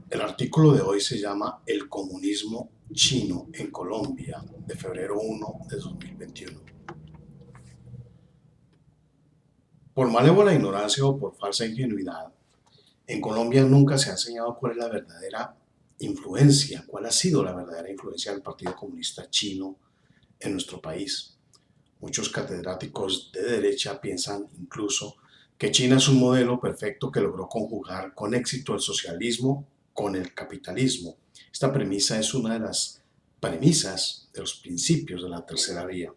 El artículo de hoy se llama El comunismo chino en Colombia, de febrero 1 de 2021. Por malévola ignorancia o por falsa ingenuidad, en Colombia nunca se ha enseñado cuál es la verdadera influencia, cuál ha sido la verdadera influencia del Partido Comunista Chino en nuestro país. Muchos catedráticos de derecha piensan incluso que China es un modelo perfecto que logró conjugar con éxito el socialismo con el capitalismo. Esta premisa es una de las premisas de los principios de la tercera vía,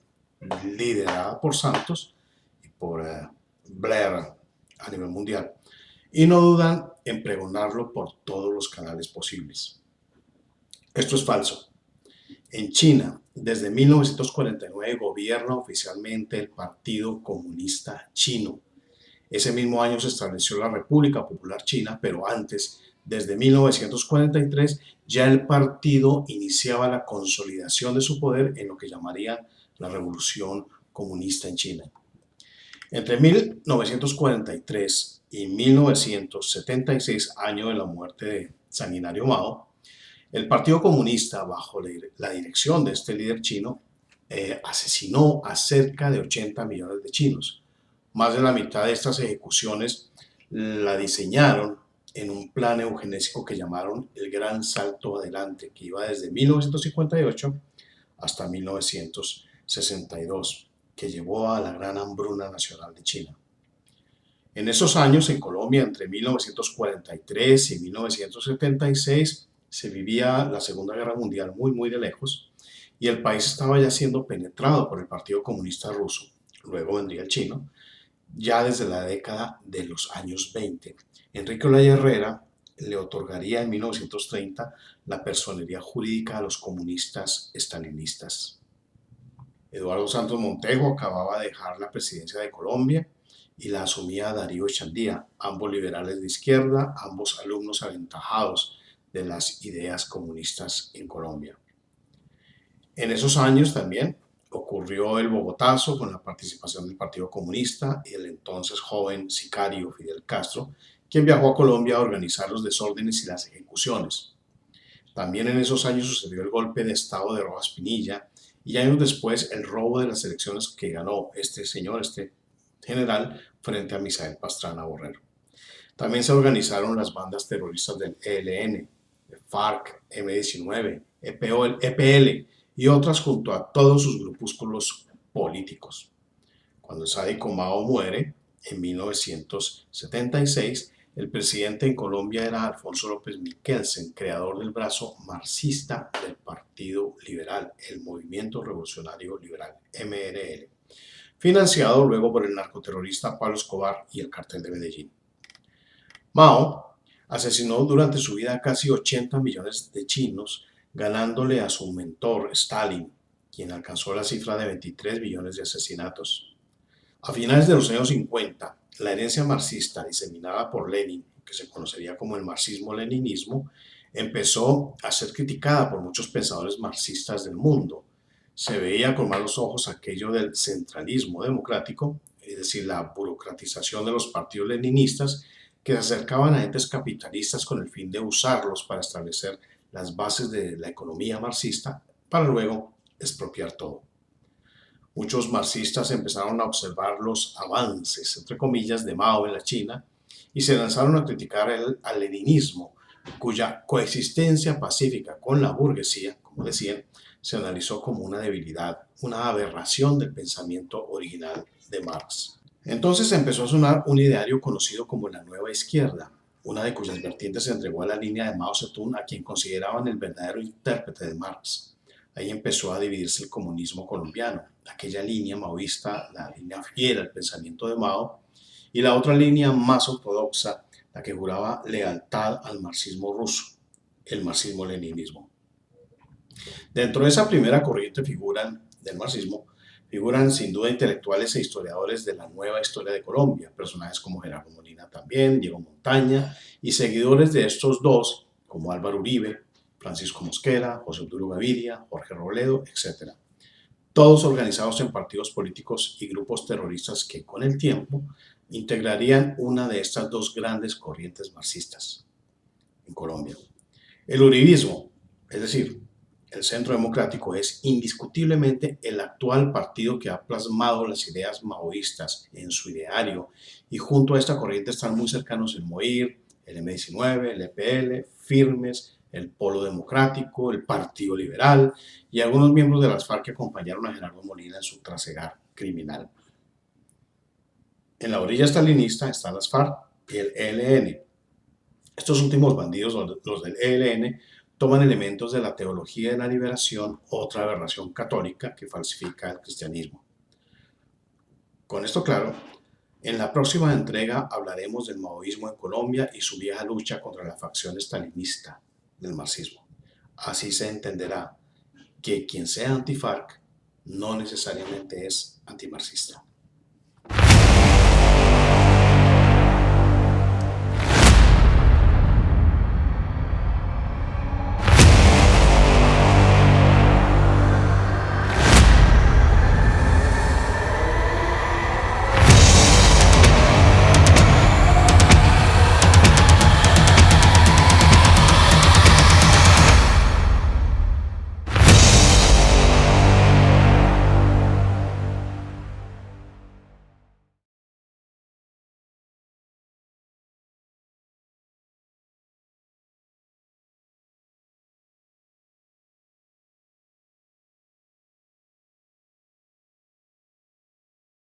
liderada por Santos y por Blair a nivel mundial. Y no dudan en pregonarlo por todos los canales posibles. Esto es falso. En China, desde 1949 gobierna oficialmente el Partido Comunista Chino. Ese mismo año se estableció la República Popular China, pero antes, desde 1943, ya el partido iniciaba la consolidación de su poder en lo que llamarían la Revolución Comunista en China. Entre 1943 y 1976, año de la muerte de sanguinario Mao, el Partido Comunista, bajo la dirección de este líder chino, asesinó a cerca de 80 millones de chinos. Más de la mitad de estas ejecuciones la diseñaron en un plan eugenésico que llamaron el Gran Salto Adelante, que iba desde 1958 hasta 1962, que llevó a la gran hambruna nacional de China. En esos años, en Colombia, entre 1943 y 1976, se vivía la Segunda Guerra Mundial muy de lejos y el país estaba ya siendo penetrado por el Partido Comunista Ruso, luego vendría el chino, ya desde la década de los años 20. Enrique Olaya Herrera le otorgaría en 1930 la personería jurídica a los comunistas estalinistas. Eduardo Santos Montejo acababa de dejar la presidencia de Colombia y la asumía Darío Echandía, ambos liberales de izquierda, ambos alumnos aventajados de las ideas comunistas en Colombia. En esos años también ocurrió el Bogotazo con la participación del Partido Comunista y el entonces joven sicario Fidel Castro, quien viajó a Colombia a organizar los desórdenes y las ejecuciones. También en esos años sucedió el golpe de Estado de Rojas Pinilla y años después el robo de las elecciones que ganó este general, frente a Misael Pastrana Borrero. También se organizaron las bandas terroristas del ELN, FARC, M-19, EPL y otras junto a todos sus grupúsculos políticos. Cuando el sádico Mao muere, en 1976, el presidente en Colombia era Alfonso López Miquelsen, creador del brazo marxista del Partido Liberal, el Movimiento Revolucionario Liberal, MRL, financiado luego por el narcoterrorista Pablo Escobar y el Cartel de Medellín. Mao asesinó durante su vida a casi 80 millones de chinos, ganándole a su mentor Stalin, quien alcanzó la cifra de 23 millones de asesinatos. A finales de los años 50, la herencia marxista diseminada por Lenin, que se conocería como el marxismo-leninismo, empezó a ser criticada por muchos pensadores marxistas del mundo. Se veía con malos ojos aquello del centralismo democrático, es decir, la burocratización de los partidos leninistas que se acercaban a entes capitalistas con el fin de usarlos para establecer las bases de la economía marxista para luego expropiar todo. Muchos marxistas empezaron a observar los avances, entre comillas, de Mao en la China y se lanzaron a criticar al leninismo, cuya coexistencia pacífica con la burguesía, como decían, se analizó como una debilidad, una aberración del pensamiento original de Marx. Entonces empezó a sonar un ideario conocido como la Nueva Izquierda, una de cuyas vertientes se entregó a la línea de Mao Zedong, a quien consideraban el verdadero intérprete de Marx. Ahí empezó a dividirse el comunismo colombiano, aquella línea maoísta, la línea fiel al pensamiento de Mao, y la otra línea más ortodoxa, la que juraba lealtad al marxismo ruso, el marxismo-leninismo. Dentro de esa primera corriente del marxismo, figuran sin duda intelectuales e historiadores de la nueva historia de Colombia, personajes como Gerardo Molina también, Diego Montaña, y seguidores de estos dos, como Álvaro Uribe, Francisco Mosquera, José Obdulio Gaviria, Jorge Robledo, etc. Todos organizados en partidos políticos y grupos terroristas que con el tiempo integrarían una de estas dos grandes corrientes marxistas en Colombia. El uribismo, es decir, el Centro Democrático, es indiscutiblemente el actual partido que ha plasmado las ideas maoístas en su ideario, y junto a esta corriente están muy cercanos el MOIR, el M19, el EPL, Firmes, el Polo Democrático, el Partido Liberal y algunos miembros de las FARC que acompañaron a Gerardo Molina en su trasegar criminal. En la orilla stalinista están las FARC y el ELN. Estos últimos bandidos, los del ELN, toman elementos de la teología de la liberación, otra aberración católica que falsifica el cristianismo. Con esto claro, en la próxima entrega hablaremos del maoísmo en Colombia y su vieja lucha contra la facción estalinista del marxismo. Así se entenderá que quien sea anti-FARC no necesariamente es antimarxista.